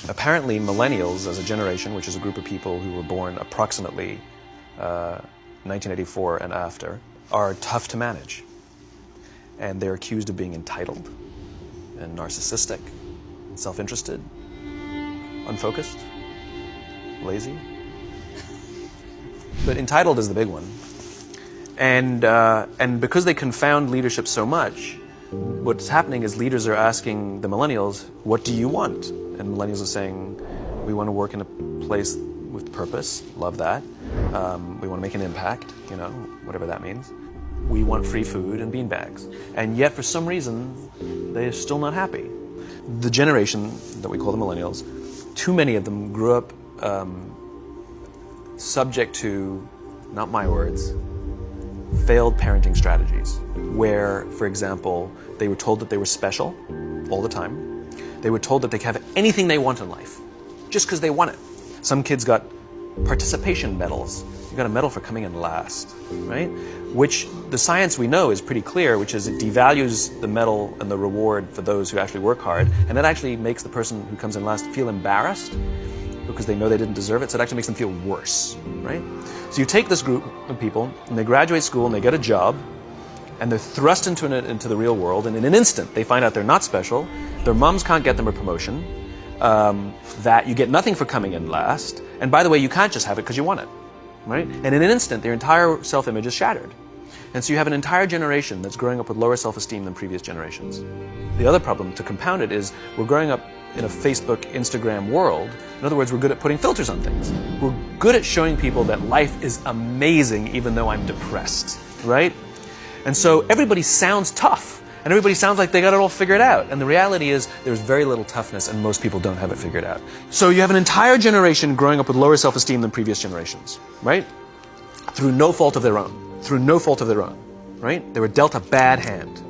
Apparently, millennials as a generation, which is a group of people who were born approximately 1984 and after, are tough to manage. And they're accused of being entitled and narcissistic, self-interested, unfocused, lazy. But entitled is the big one. And because they confound leadership so much, what's happening is leaders are asking the millennials, what do you want? And millennials are saying, we want to work in a place with purpose, love that. We want to make an impact, whatever that means. We want free food and beanbags. And yet, for some reason, they're still not happy. The generation that we call the millennials, too many of them grew up subject to, not my words, failed parenting strategies, where, for example, they were told that they were special all the time. They were told that they could have anything they want in life, just because they want it. Some kids got participation medals. You got a medal for coming in last, right? Which the science we know is pretty clear, which is it devalues the medal and the reward for those who actually work hard, and it actually makes the person who comes in last feel embarrassed because they know they didn't deserve it, so it actually makes them feel worse, right? So you take this group of people, and they graduate school, and they get a job, and they're thrust into the real world, and in an instant, they find out they're not special, their moms can't get them a promotion, that you get nothing for coming in last, and by the way, you can't just have it because you want it, right? And in an instant, their entire self-image is shattered. And so you have an entire generation that's growing up with lower self-esteem than previous generations. The other problem, to compound it, is we're growing up in a Facebook, Instagram world. In other words, we're good at putting filters on things. We're good at showing people that life is amazing even though I'm depressed, right? And so everybody sounds tough, and everybody sounds like they got it all figured out. And the reality is there's very little toughness, and most people don't have it figured out. So you have an entire generation growing up with lower self-esteem than previous generations, right? Through no fault of their own. Through no fault of their own, right? They were dealt a bad hand,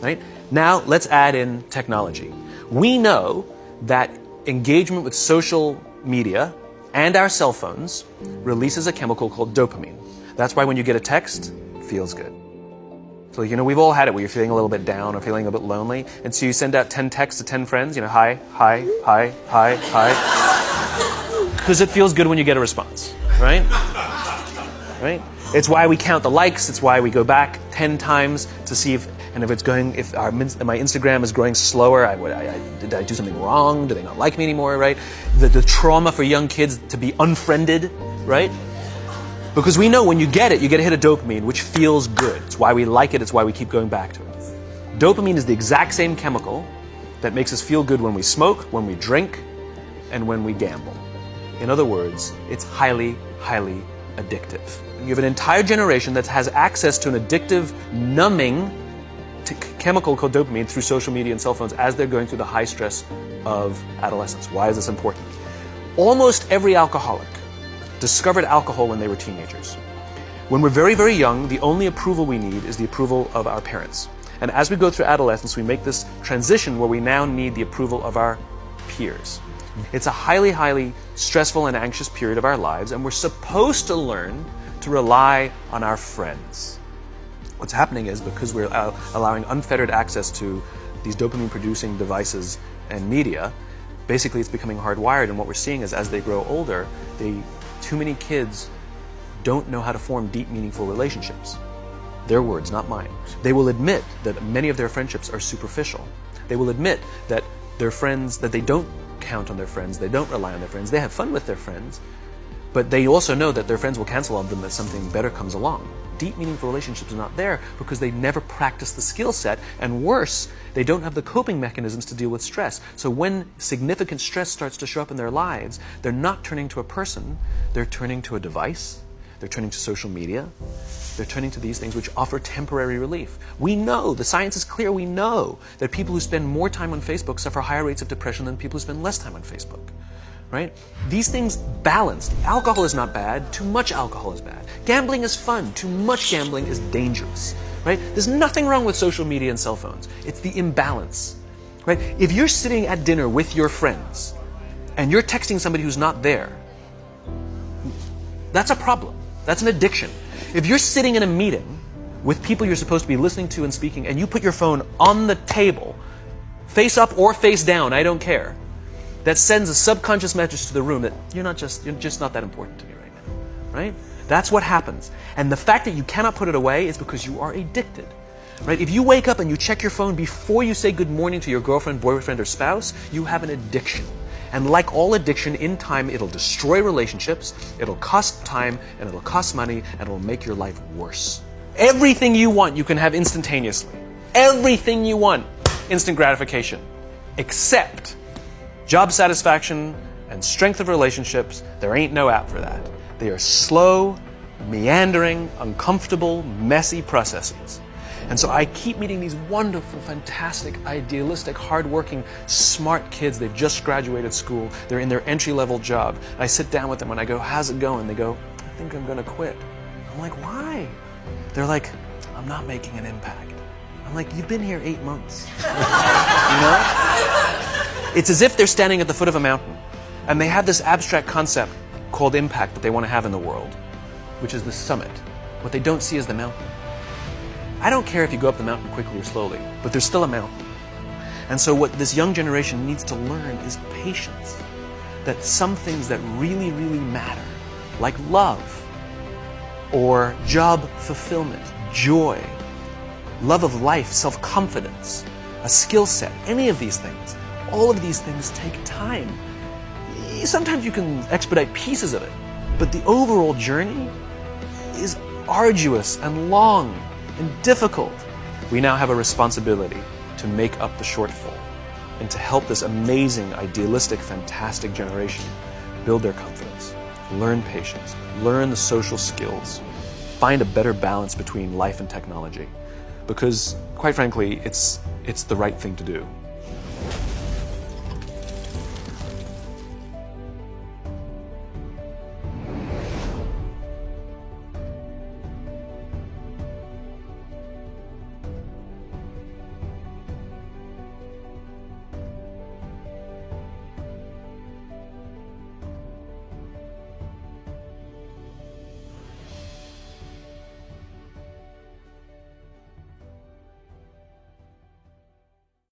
right? Now let's add in technology. We know that engagement with social media and our cell phones releases a chemical called dopamine. That's why when you get a text, it feels good. So, we've all had it where you're feeling a little bit down or feeling a bit lonely, and so you send out 10 texts to 10 friends, hi, hi, hi, hi, hi, because it feels good when you get a response, right? Right? It's why we count the likes. It's why we go back 10 times to see if my Instagram is growing slower. Did I do something wrong? Do they not like me anymore? Right? The trauma for young kids to be unfriended, right? Because we know when you get it, you get a hit of dopamine, which feels good. It's why we like it. It's why we keep going back to it. Dopamine is the exact same chemical that makes us feel good when we smoke, when we drink, and when we gamble. In other words, it's highly, highly addictive. You have an entire generation that has access to an addictive, numbing chemical called dopamine through social media and cell phones as they're going through the high stress of adolescence. Why is this important? Almost every alcoholic discovered alcohol when they were teenagers. When we're very, very young, the only approval we need is the approval of our parents. And as we go through adolescence, we make this transition where we now need the approval of our peers. It's a highly, highly stressful and anxious period of our lives, and we're supposed to learn to rely on our friends. What's happening is because we're allowing unfettered access to these dopamine-producing devices and media, basically it's becoming hardwired, and what we're seeing is as they grow older, too many kids don't know how to form deep, meaningful relationships. Their words, not mine. They will admit that many of their friendships are superficial. They will admit that their friends, that they don't count on their friends, they don't rely on their friends, they have fun with their friends, but they also know that their friends will cancel on them as something better comes along. Deep, meaningful relationships are not there because they never practice the skill set, and worse, they don't have the coping mechanisms to deal with stress. So when significant stress starts to show up in their lives, they're not turning to a person, they're turning to a device, they're turning to social media, they're turning to these things which offer temporary relief. We know, the science is clear, we know that people who spend more time on Facebook suffer higher rates of depression than people who spend less time on Facebook. Right? These things balanced. Alcohol is not bad. Too much alcohol is bad. Gambling is fun. Too much gambling is dangerous. Right? There's nothing wrong with social media and cell phones. It's the imbalance. Right? If you're sitting at dinner with your friends and you're texting somebody who's not there, that's a problem. That's an addiction. If you're sitting in a meeting with people you're supposed to be listening to and speaking, and you put your phone on the table, face up or face down, I don't care, that sends a subconscious message to the room that you're just not that important to me right now, right? That's what happens. And the fact that you cannot put it away is because you are addicted, right? If you wake up and you check your phone before you say good morning to your girlfriend, boyfriend, or spouse, you have an addiction. And like all addiction, in time, it'll destroy relationships, it'll cost time, and it'll cost money, and it'll make your life worse. Everything you want, you can have instantaneously. Everything you want, instant gratification. Except job satisfaction and strength of relationships, there ain't no app for that. They are slow, meandering, uncomfortable, messy processes. And so I keep meeting these wonderful, fantastic, idealistic, hardworking, smart kids. They've just graduated school. They're in their entry-level job. And I sit down with them and I go, how's it going? They go, I think I'm going to quit. I'm like, why? They're like, I'm not making an impact. I'm like, you've been here 8 months. You know? It's as if they're standing at the foot of a mountain and they have this abstract concept called impact that they want to have in the world, which is the summit. What they don't see is the mountain. I don't care if you go up the mountain quickly or slowly, but there's still a mountain. And so what this young generation needs to learn is patience. That some things that really, really matter, like love, or job fulfillment, joy, love of life, self-confidence, a skill set, any of these things, all of these things take time. Sometimes you can expedite pieces of it, but the overall journey is arduous and long and difficult. We now have a responsibility to make up the shortfall and to help this amazing, idealistic, fantastic generation build their confidence, learn patience, learn the social skills, find a better balance between life and technology. Because, quite frankly, it's the right thing to do.